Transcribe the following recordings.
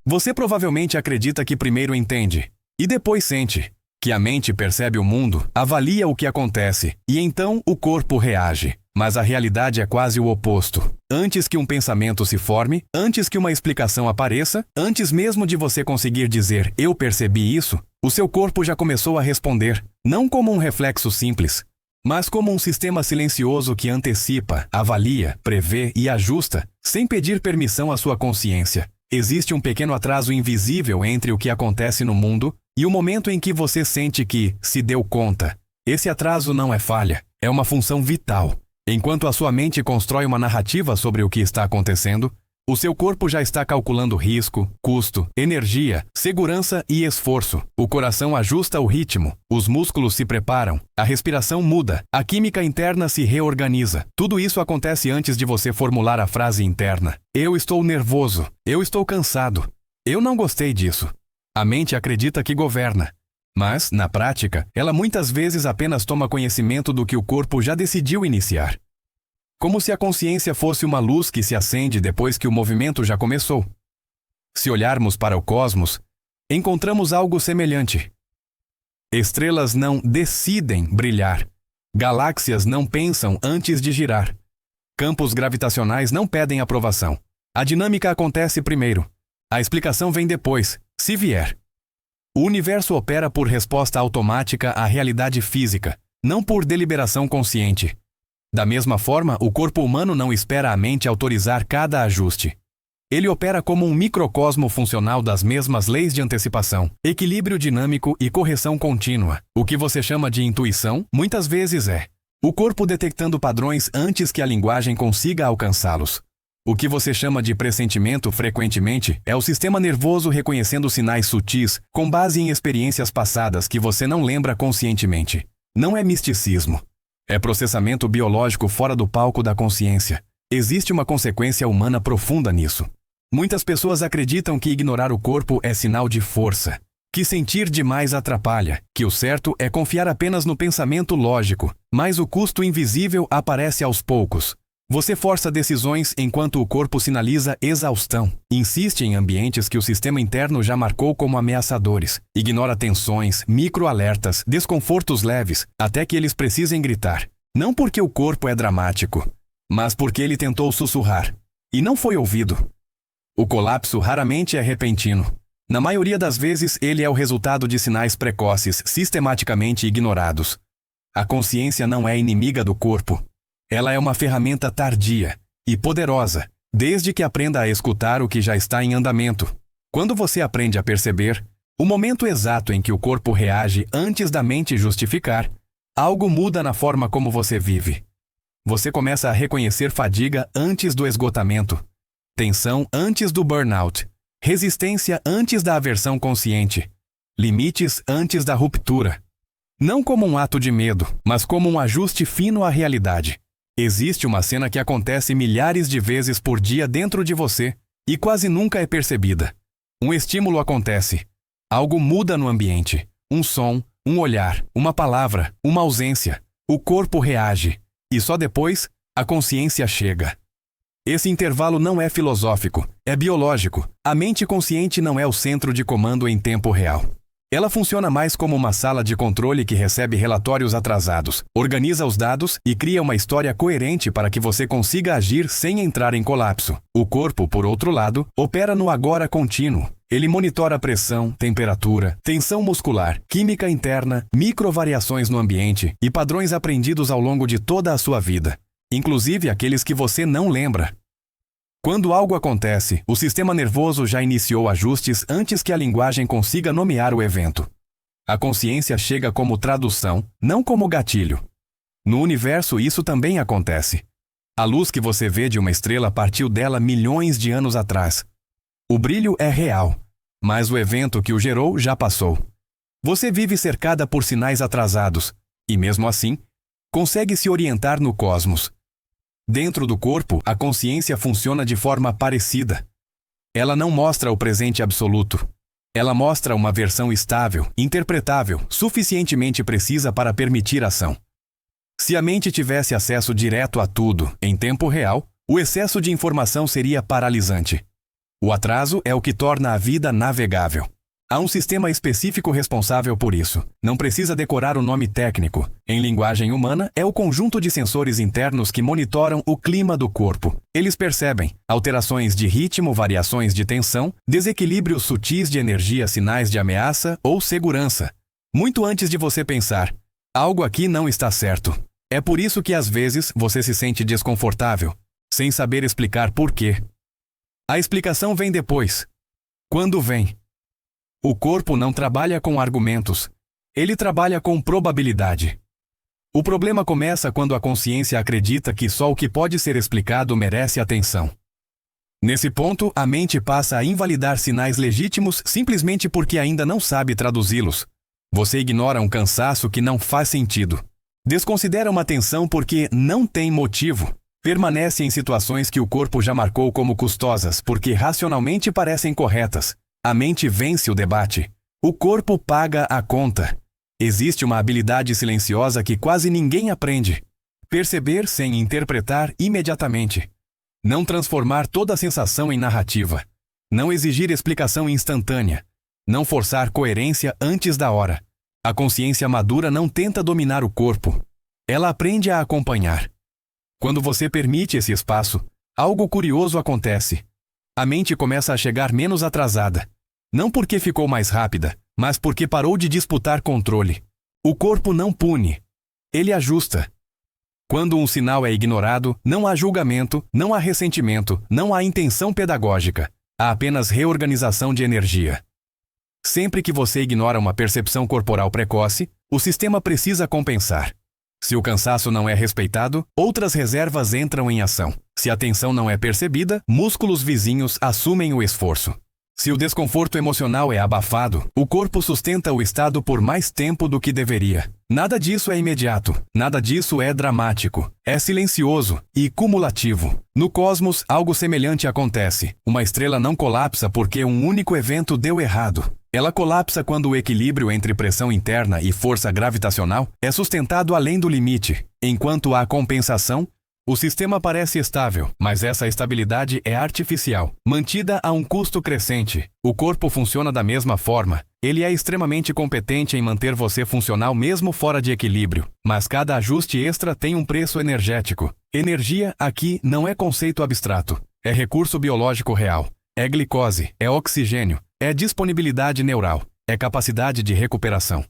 Você provavelmente acredita que primeiro entende e depois sente, que a mente percebe o mundo, avalia o que acontece e então o corpo reage. Mas a realidade é quase o oposto. Antes que um pensamento se forme, antes que uma explicação apareça, antes mesmo de você conseguir dizer "eu percebi isso", o seu corpo já começou a responder, não como um reflexo simples, mas como um sistema silencioso que antecipa, avalia, prevê e ajusta, sem pedir permissão à sua consciência. Existe um pequeno atraso invisível entre o que acontece no mundo e o momento em que você sente que se deu conta. Esse atraso não é falha, é uma função vital. Enquanto a sua mente constrói uma narrativa sobre o que está acontecendo, o seu corpo já está calculando risco, custo, energia, segurança e esforço. O coração ajusta o ritmo, os músculos se preparam, a respiração muda, a química interna se reorganiza. Tudo isso acontece antes de você formular a frase interna. Eu estou nervoso, eu estou cansado, eu não gostei disso. A mente acredita que governa. Mas, na prática, ela muitas vezes apenas toma conhecimento do que o corpo já decidiu iniciar. Como se a consciência fosse uma luz que se acende depois que o movimento já começou. Se olharmos para o cosmos, encontramos algo semelhante. Estrelas não decidem brilhar. Galáxias não pensam antes de girar. Campos gravitacionais não pedem aprovação. A dinâmica acontece primeiro. A explicação vem depois, se vier. O universo opera por resposta automática à realidade física, não por deliberação consciente. Da mesma forma, o corpo humano não espera a mente autorizar cada ajuste. Ele opera como um microcosmo funcional das mesmas leis de antecipação, equilíbrio dinâmico e correção contínua. O que você chama de intuição, muitas vezes é o corpo detectando padrões antes que a linguagem consiga alcançá-los. O que você chama de pressentimento, frequentemente, é o sistema nervoso reconhecendo sinais sutis com base em experiências passadas que você não lembra conscientemente. Não é misticismo. É processamento biológico fora do palco da consciência. Existe uma consequência humana profunda nisso. Muitas pessoas acreditam que ignorar o corpo é sinal de força, que sentir demais atrapalha, que o certo é confiar apenas no pensamento lógico, mas o custo invisível aparece aos poucos. Você força decisões enquanto o corpo sinaliza exaustão. Insiste em ambientes que o sistema interno já marcou como ameaçadores. Ignora tensões, microalertas, desconfortos leves, até que eles precisem gritar. Não porque o corpo é dramático, mas porque ele tentou sussurrar e não foi ouvido. O colapso raramente é repentino. Na maioria das vezes, ele é o resultado de sinais precoces sistematicamente ignorados. A consciência não é inimiga do corpo. Ela é uma ferramenta tardia e poderosa, desde que aprenda a escutar o que já está em andamento. Quando você aprende a perceber o momento exato em que o corpo reage antes da mente justificar, algo muda na forma como você vive. Você começa a reconhecer fadiga antes do esgotamento, tensão antes do burnout, resistência antes da aversão consciente, limites antes da ruptura. Não como um ato de medo, mas como um ajuste fino à realidade. Existe uma cena que acontece milhares de vezes por dia dentro de você e quase nunca é percebida. Um estímulo acontece. Algo muda no ambiente. Um som, um olhar, uma palavra, uma ausência. O corpo reage. E só depois, a consciência chega. Esse intervalo não é filosófico, é biológico. A mente consciente não é o centro de comando em tempo real. Ela funciona mais como uma sala de controle que recebe relatórios atrasados, organiza os dados e cria uma história coerente para que você consiga agir sem entrar em colapso. O corpo, por outro lado, opera no agora contínuo. Ele monitora pressão, temperatura, tensão muscular, química interna, microvariações no ambiente e padrões aprendidos ao longo de toda a sua vida, inclusive aqueles que você não lembra. Quando algo acontece, o sistema nervoso já iniciou ajustes antes que a linguagem consiga nomear o evento. A consciência chega como tradução, não como gatilho. No universo, isso também acontece. A luz que você vê de uma estrela partiu dela milhões de anos atrás. O brilho é real, mas o evento que o gerou já passou. Você vive cercada por sinais atrasados, e mesmo assim, consegue se orientar no cosmos. Dentro do corpo, a consciência funciona de forma parecida. Ela não mostra o presente absoluto. Ela mostra uma versão estável, interpretável, suficientemente precisa para permitir ação. Se a mente tivesse acesso direto a tudo, em tempo real, o excesso de informação seria paralisante. O atraso é o que torna a vida navegável. Há um sistema específico responsável por isso. Não precisa decorar o nome técnico. Em linguagem humana, é o conjunto de sensores internos que monitoram o clima do corpo. Eles percebem alterações de ritmo, variações de tensão, desequilíbrios sutis de energia, sinais de ameaça ou segurança. Muito antes de você pensar, algo aqui não está certo. É por isso que às vezes você se sente desconfortável, sem saber explicar por quê. A explicação vem depois. Quando vem? O corpo não trabalha com argumentos. Ele trabalha com probabilidade. O problema começa quando a consciência acredita que só o que pode ser explicado merece atenção. Nesse ponto, a mente passa a invalidar sinais legítimos simplesmente porque ainda não sabe traduzi-los. Você ignora um cansaço que não faz sentido. Desconsidera uma tensão porque não tem motivo. Permanece em situações que o corpo já marcou como custosas porque racionalmente parecem corretas. A mente vence o debate. O corpo paga a conta. Existe uma habilidade silenciosa que quase ninguém aprende. Perceber sem interpretar imediatamente. Não transformar toda a sensação em narrativa. Não exigir explicação instantânea. Não forçar coerência antes da hora. A consciência madura não tenta dominar o corpo. Ela aprende a acompanhar. Quando você permite esse espaço, algo curioso acontece. A mente começa a chegar menos atrasada. Não porque ficou mais rápida, mas porque parou de disputar controle. O corpo não pune. Ele ajusta. Quando um sinal é ignorado, não há julgamento, não há ressentimento, não há intenção pedagógica. Há apenas reorganização de energia. Sempre que você ignora uma percepção corporal precoce, o sistema precisa compensar. Se o cansaço não é respeitado, outras reservas entram em ação. Se a tensão não é percebida, músculos vizinhos assumem o esforço. Se o desconforto emocional é abafado, o corpo sustenta o estado por mais tempo do que deveria. Nada disso é imediato, nada disso é dramático. É silencioso e cumulativo. No cosmos, algo semelhante acontece. Uma estrela não colapsa porque um único evento deu errado. Ela colapsa quando o equilíbrio entre pressão interna e força gravitacional é sustentado além do limite. Enquanto há compensação, o sistema parece estável, mas essa estabilidade é artificial, mantida a um custo crescente. O corpo funciona da mesma forma. Ele é extremamente competente em manter você funcional mesmo fora de equilíbrio, mas cada ajuste extra tem um preço energético. Energia, aqui, não é conceito abstrato. É recurso biológico real. É glicose, é oxigênio, é disponibilidade neural, é capacidade de recuperação.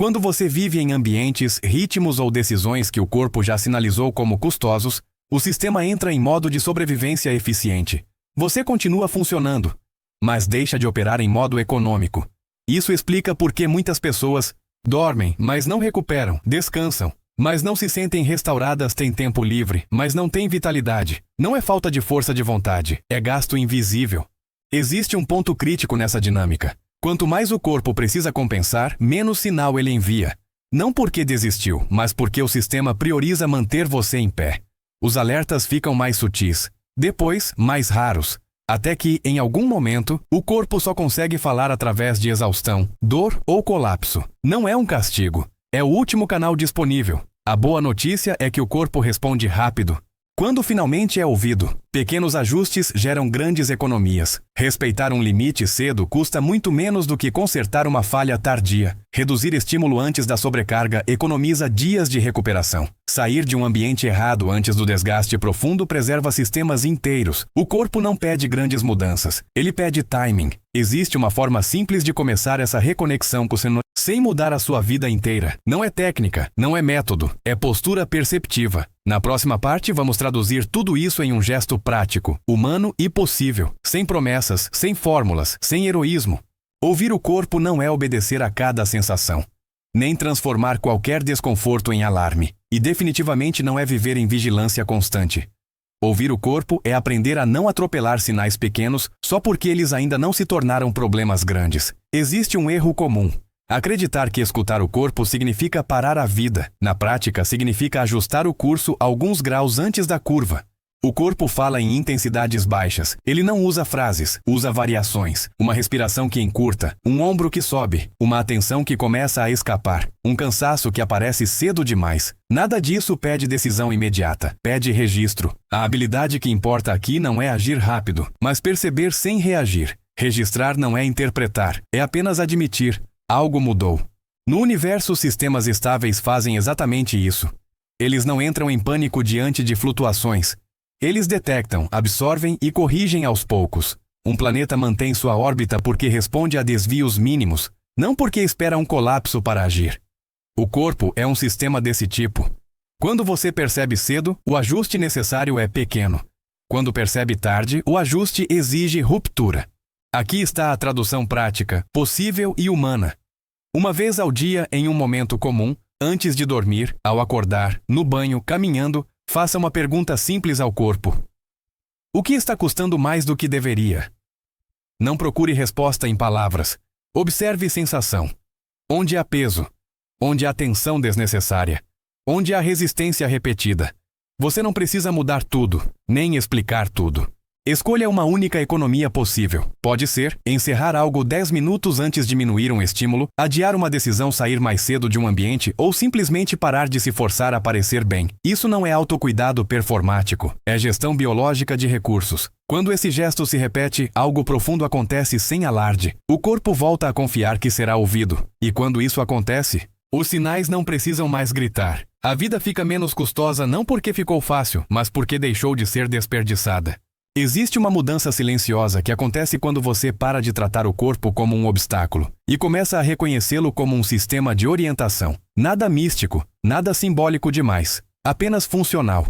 Quando você vive em ambientes, ritmos ou decisões que o corpo já sinalizou como custosos, o sistema entra em modo de sobrevivência eficiente. Você continua funcionando, mas deixa de operar em modo econômico. Isso explica por que muitas pessoas dormem, mas não recuperam, descansam, mas não se sentem restauradas, têm tempo livre, mas não têm vitalidade. Não é falta de força de vontade, é gasto invisível. Existe um ponto crítico nessa dinâmica. Quanto mais o corpo precisa compensar, menos sinal ele envia. Não porque desistiu, mas porque o sistema prioriza manter você em pé. Os alertas ficam mais sutis, depois mais raros, até que, em algum momento, o corpo só consegue falar através de exaustão, dor ou colapso. Não é um castigo, é o último canal disponível. A boa notícia é que o corpo responde rápido. Quando finalmente é ouvido, pequenos ajustes geram grandes economias. Respeitar um limite cedo custa muito menos do que consertar uma falha tardia. Reduzir estímulo antes da sobrecarga economiza dias de recuperação. Sair de um ambiente errado antes do desgaste profundo preserva sistemas inteiros. O corpo não pede grandes mudanças, ele pede timing. Existe uma forma simples de começar essa reconexão com o seno sem mudar a sua vida inteira. Não é técnica, não é método, é postura perceptiva. Na próxima parte, vamos traduzir tudo isso em um gesto prático, humano e possível, sem promessas, sem fórmulas, sem heroísmo. Ouvir o corpo não é obedecer a cada sensação, nem transformar qualquer desconforto em alarme, e definitivamente não é viver em vigilância constante. Ouvir o corpo é aprender a não atropelar sinais pequenos só porque eles ainda não se tornaram problemas grandes. Existe um erro comum. Acreditar que escutar o corpo significa parar a vida. Na prática, significa ajustar o curso alguns graus antes da curva. O corpo fala em intensidades baixas. Ele não usa frases, usa variações. Uma respiração que encurta, um ombro que sobe, uma atenção que começa a escapar, um cansaço que aparece cedo demais. Nada disso pede decisão imediata, pede registro. A habilidade que importa aqui não é agir rápido, mas perceber sem reagir. Registrar não é interpretar, é apenas admitir. Algo mudou. No universo, sistemas estáveis fazem exatamente isso. Eles não entram em pânico diante de flutuações. Eles detectam, absorvem e corrigem aos poucos. Um planeta mantém sua órbita porque responde a desvios mínimos, não porque espera um colapso para agir. O corpo é um sistema desse tipo. Quando você percebe cedo, o ajuste necessário é pequeno. Quando percebe tarde, o ajuste exige ruptura. Aqui está a tradução prática, possível e humana. Uma vez ao dia, em um momento comum, antes de dormir, ao acordar, no banho, caminhando, faça uma pergunta simples ao corpo. O que está custando mais do que deveria? Não procure resposta em palavras. Observe sensação. Onde há peso? Onde há tensão desnecessária? Onde há resistência repetida? Você não precisa mudar tudo, nem explicar tudo. Escolha uma única economia possível. Pode ser encerrar algo 10 minutos antes de diminuir um estímulo, adiar uma decisão, sair mais cedo de um ambiente ou simplesmente parar de se forçar a parecer bem. Isso não é autocuidado performático, é gestão biológica de recursos. Quando esse gesto se repete, algo profundo acontece sem alarde. O corpo volta a confiar que será ouvido. E quando isso acontece, os sinais não precisam mais gritar. A vida fica menos custosa não porque ficou fácil, mas porque deixou de ser desperdiçada. Existe uma mudança silenciosa que acontece quando você para de tratar o corpo como um obstáculo e começa a reconhecê-lo como um sistema de orientação. Nada místico, nada simbólico demais, apenas funcional.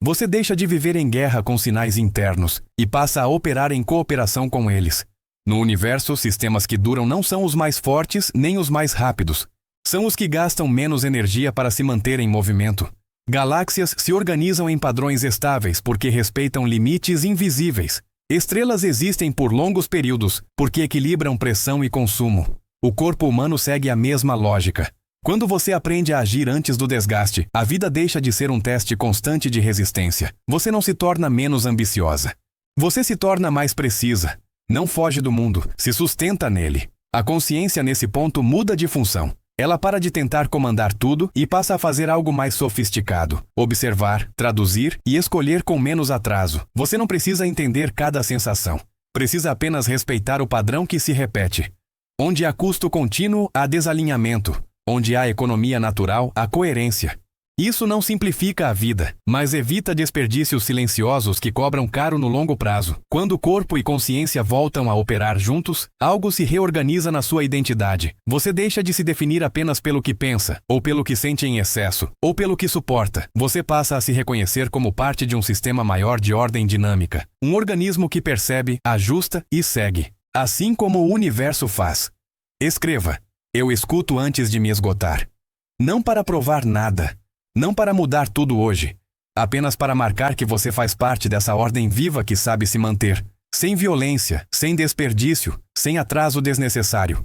Você deixa de viver em guerra com sinais internos e passa a operar em cooperação com eles. No universo, sistemas que duram não são os mais fortes nem os mais rápidos. São os que gastam menos energia para se manter em movimento. Galáxias se organizam em padrões estáveis porque respeitam limites invisíveis. Estrelas existem por longos períodos porque equilibram pressão e consumo. O corpo humano segue a mesma lógica. Quando você aprende a agir antes do desgaste, a vida deixa de ser um teste constante de resistência. Você não se torna menos ambiciosa. Você se torna mais precisa. Não foge do mundo, se sustenta nele. A consciência nesse ponto muda de função. Ela para de tentar comandar tudo e passa a fazer algo mais sofisticado. Observar, traduzir e escolher com menos atraso. Você não precisa entender cada sensação. Precisa apenas respeitar o padrão que se repete. Onde há custo contínuo, há desalinhamento. Onde há economia natural, há coerência. Isso não simplifica a vida, mas evita desperdícios silenciosos que cobram caro no longo prazo. Quando corpo e consciência voltam a operar juntos, algo se reorganiza na sua identidade. Você deixa de se definir apenas pelo que pensa, ou pelo que sente em excesso, ou pelo que suporta. Você passa a se reconhecer como parte de um sistema maior de ordem dinâmica. Um organismo que percebe, ajusta e segue. Assim como o universo faz. Escreva. Eu escuto antes de me esgotar. Não para provar nada. Não para mudar tudo hoje, apenas para marcar que você faz parte dessa ordem viva que sabe se manter, sem violência, sem desperdício, sem atraso desnecessário.